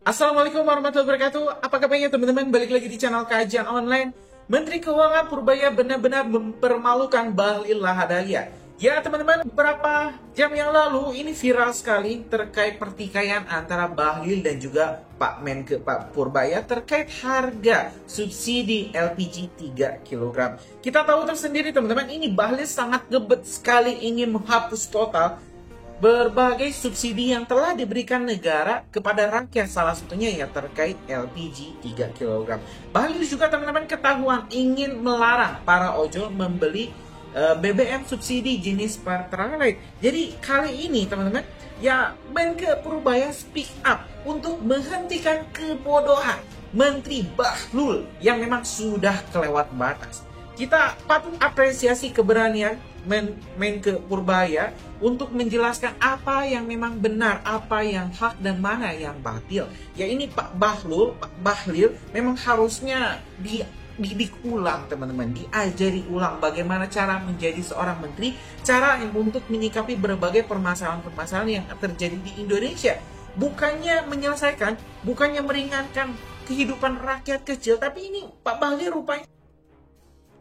Assalamualaikum warahmatullahi wabarakatuh. Apa kabarnya teman-teman? Balik lagi di channel kajian online. Menteri Keuangan Purbaya benar-benar mempermalukan Bahlil Lahadalia. Ya teman-teman, beberapa jam yang lalu ini viral sekali terkait pertikaian antara Bahlil dan juga Pak Menke Pak Purbaya terkait harga subsidi LPG 3 kg. Kita tahu tersendiri teman-teman, ini Bahlil sangat gebet sekali ingin menghapus total berbagai subsidi yang telah diberikan negara kepada rakyat, salah satunya ya terkait LPG 3 kg. Bahlil juga teman-teman ketahuan ingin melarang para ojol membeli BBM subsidi jenis Pertalite. Jadi kali ini teman-teman ya Menke Purbaya speak up untuk menghentikan kebodohan Menteri Bahlil yang memang sudah kelewat batas. Kita patut apresiasi keberanian Menke Purbaya untuk menjelaskan apa yang memang benar, apa yang hak dan mana yang batil. Ya ini Pak Bahlil memang harusnya diulang teman-teman, diajari ulang bagaimana cara menjadi seorang menteri, cara untuk menyikapi berbagai permasalahan-permasalahan yang terjadi di Indonesia. Bukannya menyelesaikan, bukannya meringankan kehidupan rakyat kecil, tapi ini Pak Bahlil rupanya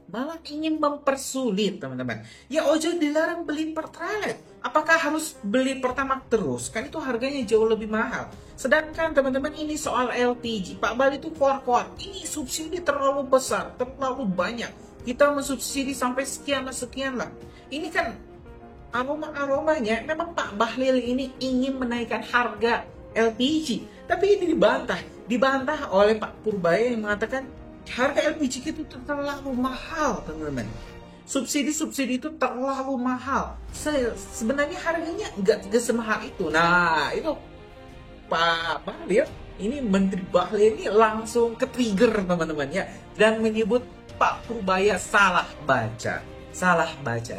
malah ingin mempersulit teman-teman. Ya ojol dilarang beli Pertalite. Apakah harus beli Pertamax terus? Kan itu harganya jauh lebih mahal. Sedangkan teman-teman ini soal LPG, Pak Bahlil itu kuat-kuat. Ini subsidi terlalu besar, terlalu banyak. Kita mensubsidi sampai sekian lah. Ini kan aromanya memang Pak Bahlil ini ingin menaikkan harga LPG. Tapi ini dibantah oleh Pak Purbaya yang mengatakan harga LPG itu terlalu mahal, teman-teman. Subsidi itu terlalu mahal. Sebenarnya harganya nggak semahal itu. Nah, itu Pak Bahlil, ini Menteri Bahlil ini langsung ke-trigger teman-teman ya. Dan menyebut Pak Purbaya salah baca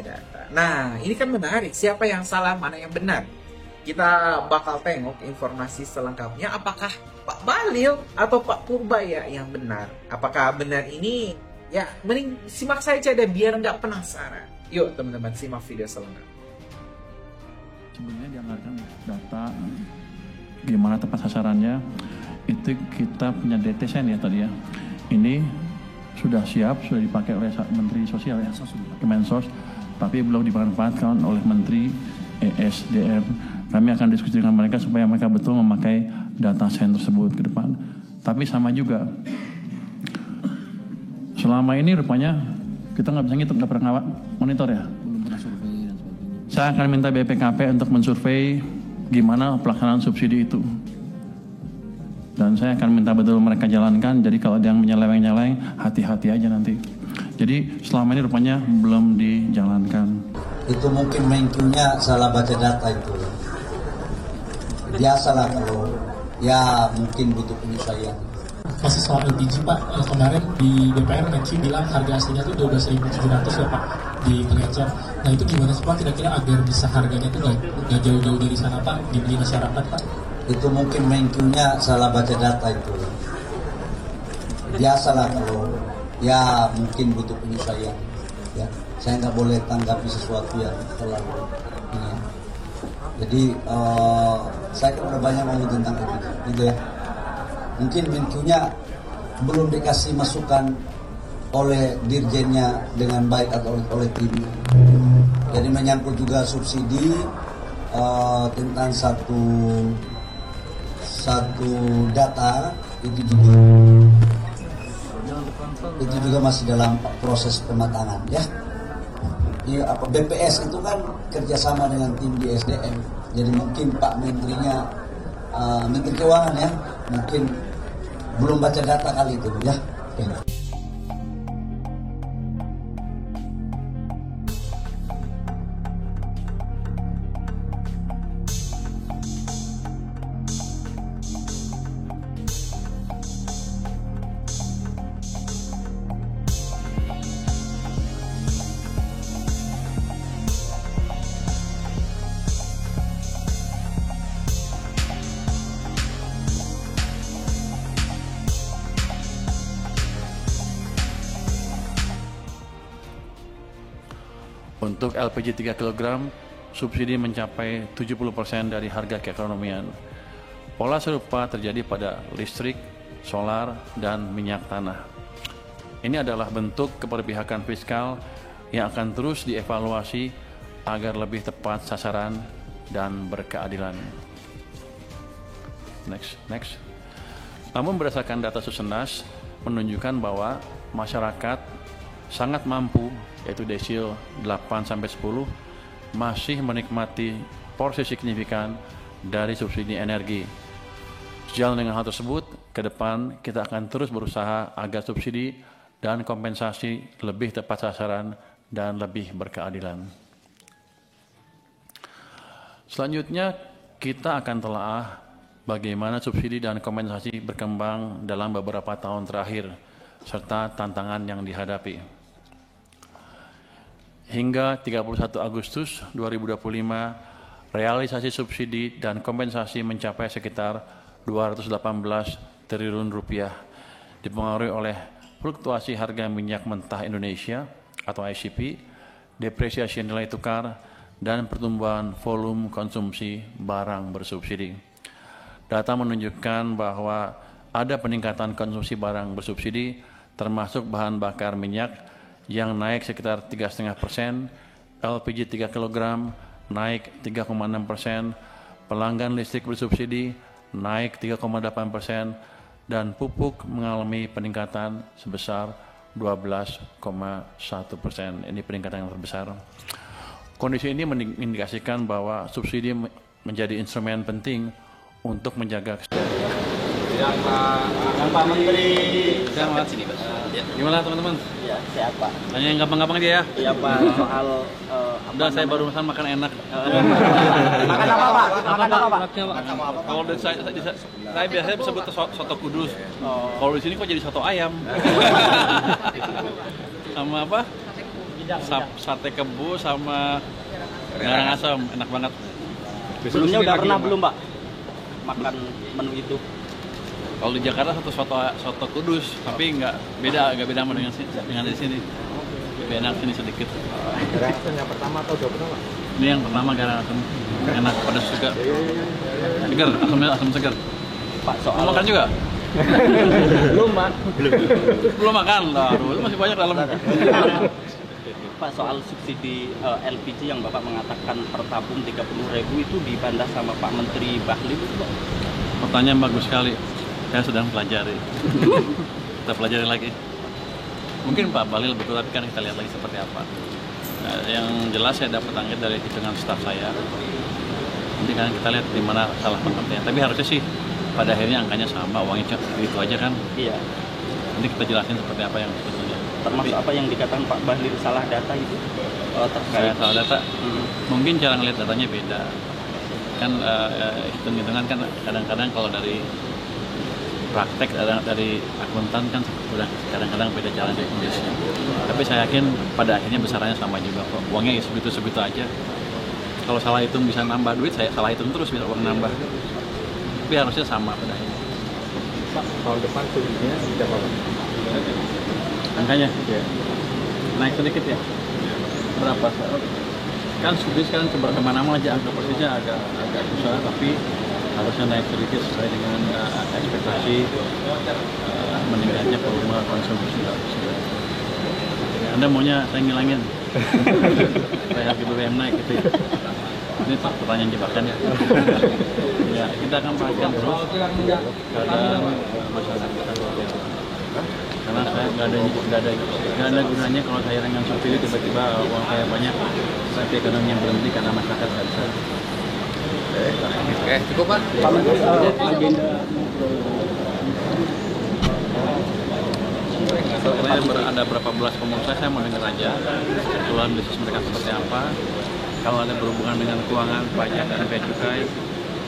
data. Nah, ini kan menarik. Siapa yang salah, mana yang benar? Kita bakal tengok informasi selengkapnya. Apakah Pak Bahlil atau Pak Purbaya yang benar? Apakah benar ini? Ya, mending simak saja deh biar nggak penasaran. Yuk teman-teman, simak video selengkapnya. Sebenarnya dianggarkan data gimana tepat sasarannya. Itu kita punya DTSN ya tadi ya. Ini sudah siap, sudah dipakai oleh Menteri Sosial ya, Kemensos, tapi belum dimanfaatkan oleh Menteri ESDM. Kami akan diskusi dengan mereka supaya mereka betul memakai data sen tersebut ke depan. Tapi sama juga, selama ini rupanya kita nggak bisa ngitung, nggak pernah monitor ya. Belum pernah survei dan sebagainya. Saya akan minta BPKP untuk mensurvei gimana pelaksanaan subsidi itu. Dan saya akan minta betul mereka jalankan. Jadi kalau ada yang menyeleweng-nyeleweng, hati-hati aja nanti. Jadi selama ini rupanya belum dijalankan. Itu mungkin Menkyu-nya salah baca data itu. Biasalah kalau ya mungkin butuh penyesuaian. Masih soal LPG Pak, kemarin di DPR Menkyu bilang harga aslinya itu 12.700 ya Pak di pengecor. Nah itu gimana sih Pak kira-kira agar bisa harganya itu nggak jauh-jauh dari sana Pak, dibeli masyarakat Pak? Itu mungkin Menkyu-nya salah baca data itu. Biasalah kalau ya mungkin butuh penyesuaian. Ya, saya nggak boleh tanggapi sesuatu yang terlalu ini. Jadi saya kan udah banyak ngomong tentang itu, gitu ya. Mungkin Menkyu-nya belum dikasih masukan oleh dirjennya dengan baik atau oleh tim. Jadi menyangkut juga subsidi tentang satu data itu juga masih dalam proses pematangan ya. Ya, BPS itu kan kerjasama dengan tim di SDM. Jadi mungkin Pak Menterinya, Menteri Keuangan ya, mungkin belum baca data kali itu ya. Untuk LPG 3 kg, subsidi mencapai 70% dari harga keekonomian. Pola serupa terjadi pada listrik, solar, dan minyak tanah. Ini adalah bentuk keberpihakan fiskal yang akan terus dievaluasi agar lebih tepat sasaran dan berkeadilan. Next. Namun berdasarkan data Susenas menunjukkan bahwa masyarakat sangat mampu, yaitu desil 8-10, masih menikmati porsi signifikan dari subsidi energi. Sejalan dengan hal tersebut, ke depan kita akan terus berusaha agar subsidi dan kompensasi lebih tepat sasaran dan lebih berkeadilan. Selanjutnya, kita akan telah bagaimana subsidi dan kompensasi berkembang dalam beberapa tahun terakhir, serta tantangan yang dihadapi. Hingga 31 Agustus 2025, realisasi subsidi dan kompensasi mencapai sekitar 218 triliun rupiah, dipengaruhi oleh fluktuasi harga minyak mentah Indonesia atau ICP, depresiasi nilai tukar, dan pertumbuhan volume konsumsi barang bersubsidi. Data menunjukkan bahwa ada peningkatan konsumsi barang bersubsidi, termasuk bahan bakar minyak yang naik sekitar 3,5%, LPG 3 kg naik 3,6%, pelanggan listrik bersubsidi naik 3,8%, dan pupuk mengalami peningkatan sebesar 12,1%. Ini peningkatan yang terbesar. Kondisi ini mengindikasikan bahwa subsidi menjadi instrumen penting untuk menjaga Yang Pak Menteri. sini, Pak. Gimana teman-teman? Ya, sehat Pak. Tanya yang gampang-gampang dia ya. Iya Pak, soal Udah saya baru pesan makan enak. makan apa Pak? Makan apa Pak? Kalau dari saya biasanya sebut soto kudus. Kalau di sini kok jadi soto ayam. Sama apa? Sate kebo sama garang asam, enak banget. Sebelumnya udah pernah belum Pak makan menu itu? Kalau di Jakarta soto kudus, tapi agak beda sama dengan di sini. Lebih enak sini sedikit. Garang asam yang pertama atau udah pernah Pak? Ini yang pertama garang asam, enak pedas juga. Segar, asam segar. Pak soal Mau makan juga? belum Pak. Belum makan, aduh, masih banyak dalam. Pak soal subsidi LPG yang Bapak mengatakan per tabung 30.000 itu dibantah sama Pak Menteri Bahlil itu Pak. Pertanyaan bagus sekali. Saya sedang pelajari. Kita pelajari lagi. Mungkin Pak Bahlil betul, tapi kan kita lihat lagi seperti apa. Nah, yang jelas saya dapat angkat dari hitungan staf saya. Nanti kan kita lihat di mana salah pengertian. Tapi harusnya sih pada akhirnya angkanya sama, uangnya itu aja kan. Iya. Nanti kita jelasin seperti apa yang sebetulnya. Termasuk apa yang dikatakan Pak Bahlil salah data itu terkait Salah data. Mungkin cara ngeliat datanya beda. Kan hitung-hitungan kan kadang-kadang kalau dari praktek dari akuntan kan udah kadang-kadang beda jalan dari Indonesia. Tapi saya yakin pada akhirnya besarannya sama juga kok. Uangnya ya segitu-segitu aja. Kalau salah hitung bisa nambah duit, saya salah hitung terus bisa uang nambah. Tapi harusnya sama pada akhirnya. Pak, tahun depan subsidinya berapa Pak? Angkanya ya. Naik sedikit ya. Berapa? Kan subsidi sekarang coba kemana-mana aja, angka persisnya agak susah, tapi harusnya naik sedikit sesuai dengan ekspektasi meningkatnya volume konsumsi. Anda maunya saya ngilangin supaya harga BBM naik gitu ya. Ini pertanyaan jebakan ya. Ya, kita akan perhatikan terus keadaan masyarakat kita. Karena saya nggak ada gunanya kalau saya dengan subsidi tiba-tiba uang saya banyak, tapi ekonomi yang berhenti karena masyarakat nggak bisa. Oke, cukup Pak. Sebenarnya ada berapa belas pengusaha, saya mau dengar aja keseluruhan bisnis mereka seperti apa. Kalau ada berhubungan dengan keuangan, pajak, dan bea cukai,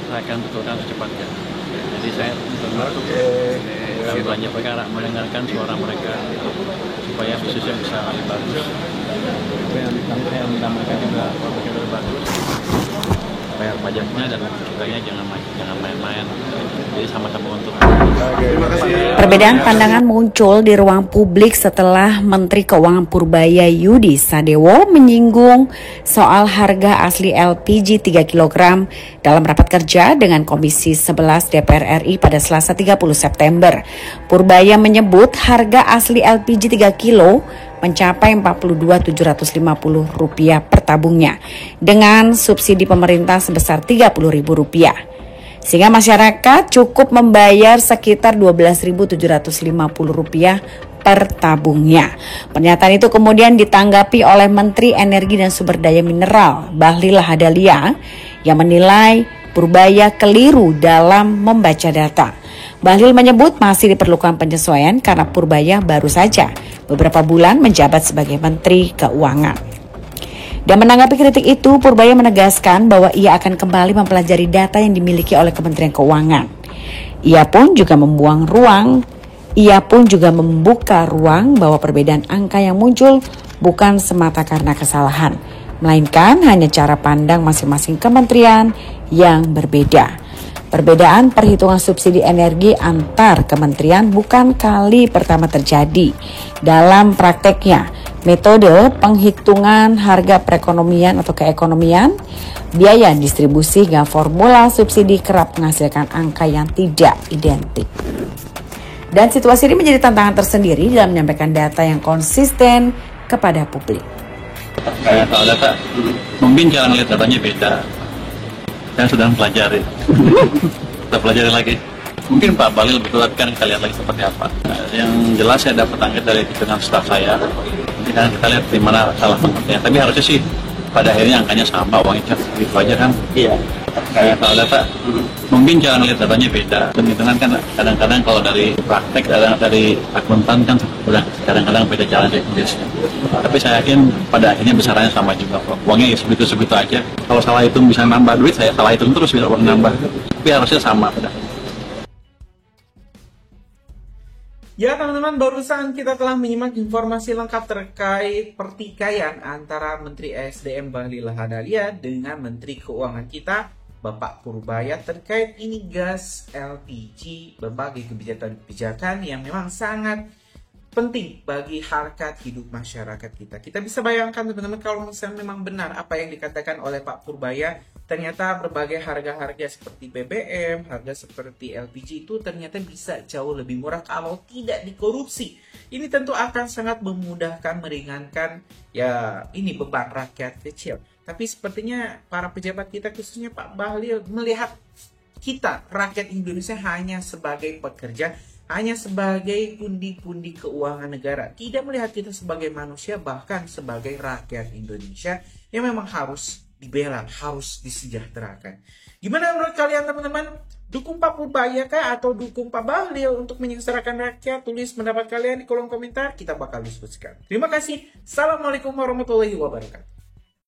saya akan betulkan secepatnya. Jadi saya belanja perkara, mendengarkan suara mereka supaya bisnisnya bisa lebih bagus. Supaya saya minta mereka juga produknya lebih bagus. bayar pajaknya dan kitanya jangan main-main. Jadi sama-sama untuk. Terima kasih. Perbedaan pandangan muncul di ruang publik setelah Menteri Keuangan Purbaya Yudi Sadewo menyinggung soal harga asli LPG 3 kg dalam rapat kerja dengan Komisi 11 DPR RI pada Selasa 30 September. Purbaya menyebut harga asli LPG 3 kg mencapai Rp42.750 per tabungnya dengan subsidi pemerintah sebesar Rp30.000. Sehingga masyarakat cukup membayar sekitar Rp12.750 per tabungnya. Pernyataan itu kemudian ditanggapi oleh Menteri Energi dan Sumber Daya Mineral Bahlil Lahadalia yang menilai Purbaya keliru dalam membaca data. Bahlil menyebut masih diperlukan penyesuaian karena Purbaya baru saja beberapa bulan menjabat sebagai Menteri Keuangan. Dan menanggapi kritik itu, Purbaya menegaskan bahwa ia akan kembali mempelajari data yang dimiliki oleh Kementerian Keuangan. Ia pun juga membuka ruang bahwa perbedaan angka yang muncul bukan semata karena kesalahan, melainkan hanya cara pandang masing-masing kementerian yang berbeda. Perbedaan perhitungan subsidi energi antar kementerian bukan kali pertama terjadi. Dalam prakteknya, metode penghitungan harga perekonomian atau keekonomian, biaya distribusi hingga formula subsidi kerap menghasilkan angka yang tidak identik. Dan situasi ini menjadi tantangan tersendiri dalam menyampaikan data yang konsisten kepada publik. Kalau data, mungkin cara melihat datanya beda. Saya sedang pelajari. Kita pelajari lagi. Mungkin Pak Bahlil betul, tapi kan kita lihat lagi seperti apa. Yang jelas saya dapat angkat dari dengan staf saya. Nanti kan kita lihat di mana salah pengertian. Tapi harusnya sih pada akhirnya angkanya sama, uangnya gitu aja kan. Iya. Kalau data, mungkin cara melihat datanya beda. Hitungan kan kadang-kadang kalau dari praktek, dari akuntan kan udah kadang-kadang beda cara dari Indonesia. Tapi saya yakin pada akhirnya besarannya sama juga. Uangnya ya segitu-segitu aja. Kalau salah hitung bisa nambah duit, saya salah hitung terus bisa uang nambah. Tapi harusnya sama pada akhirnya. Ya teman-teman, barusan kita telah menyimak informasi lengkap terkait pertikaian antara Menteri ESDM Bahlil Lahadalia dengan Menteri Keuangan kita Bapak Purbaya terkait ini gas LPG, berbagai kebijakan yang memang sangat penting bagi harkat hidup masyarakat kita. Kita bisa bayangkan teman-teman kalau misalnya memang benar apa yang dikatakan oleh Pak Purbaya, ternyata berbagai harga-harga seperti BBM, harga seperti LPG itu ternyata bisa jauh lebih murah kalau tidak dikorupsi. Ini tentu akan sangat memudahkan, meringankan ya ini beban rakyat kecil. Tapi sepertinya para pejabat kita khususnya Pak Bahlil melihat kita rakyat Indonesia hanya sebagai pekerja, hanya sebagai pundi-pundi keuangan negara. Tidak melihat kita sebagai manusia, bahkan sebagai rakyat Indonesia yang memang harus dibela, harus disejahterakan. Gimana menurut kalian teman-teman? Dukung Pak Purbaya kah atau dukung Pak Bahlil untuk menyengsarakan rakyat? Tulis pendapat kalian di kolom komentar, kita bakal diskusikan. Terima kasih. Assalamualaikum warahmatullahi wabarakatuh.